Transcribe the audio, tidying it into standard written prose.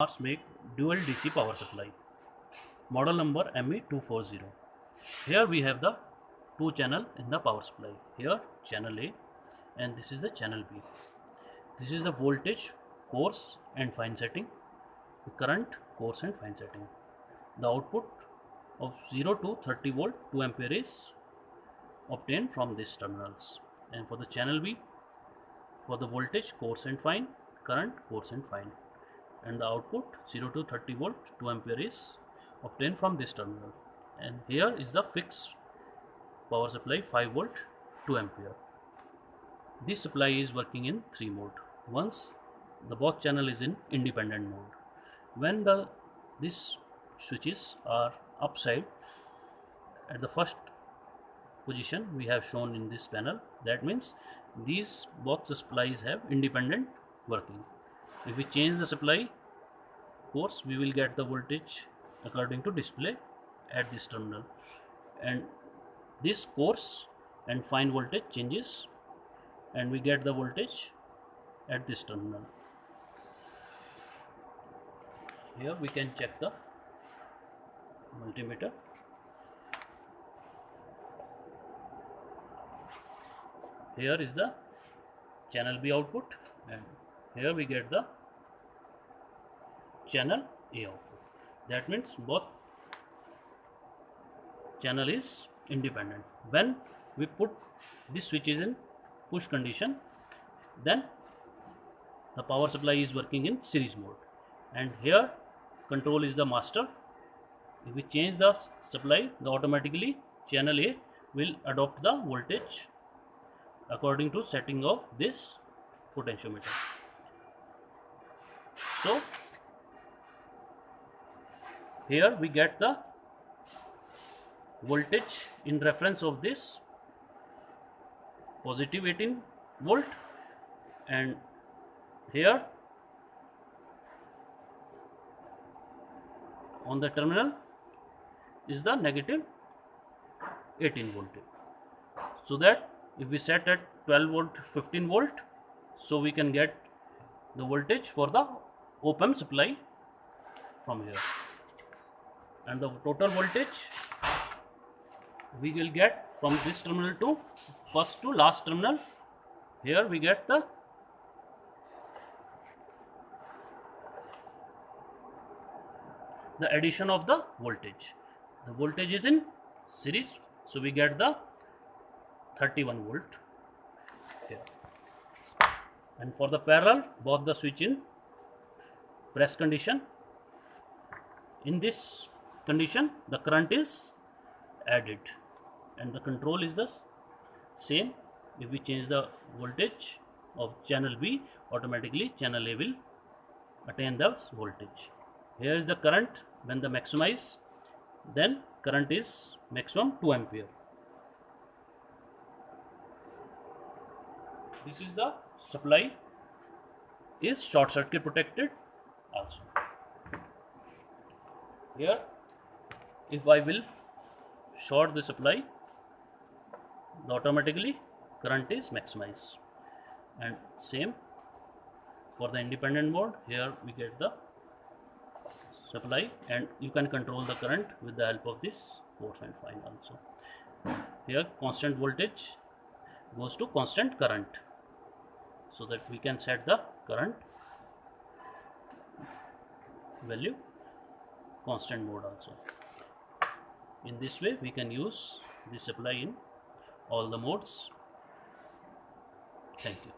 Mars make dual DC power supply. Model number ME240. Here we have the two channel in the power supply. Here channel A and this is the channel B. This is the voltage, coarse and fine setting, the current, coarse and fine setting. The output of 0 to 30 volt 2 ampere is obtained from these terminals. And for the channel B, for the voltage, coarse and fine, current, coarse and fine. And the output 0 to 30 volt 2 ampere is obtained from this terminal. And here is the fixed power supply 5 volt 2 ampere. This supply is working in 3 mode. Once the both channel is in independent mode. When these switches are upside at the first position we have shown in this panel, that means these both supplies have independent working. If we change the supply course, we will get the voltage according to display at this terminal, and this coarse and fine voltage changes and we get the voltage at this terminal. Here we can check the multimeter. Here is the channel B output and here we get the channel A output. That means both channel is independent. When we put this switch is in push condition, then the power supply is working in series mode, and here control is the master. If we change the supply, the automatically channel A will adopt the voltage according to setting of this potentiometer. So here we get the voltage in reference of this positive 18 volt, and here on the terminal is the negative 18 voltage. So that if we set at 12 volt 15 volt, so we can get the voltage for the op-amp supply from here, and the total voltage we will get from this terminal to first to last terminal. Here we get the addition of the voltage. The voltage is in series, so we get the 31 volt here. And for the parallel, both the switch in press condition. In this condition, the current is added and the control is the same. If we change the voltage of channel B, automatically channel A will attain the voltage. Here is the current. When the maximize, then current is maximum 2 ampere. This is the supply is short circuit protected also. Here if I will short the supply, automatically current is maximized, and same for the independent mode. Here we get the supply and you can control the current with the help of this coarse and fine also. Here constant voltage goes to constant current, so that we can set the current value constant mode also. In this way we can use this supply in all the modes. Thank you.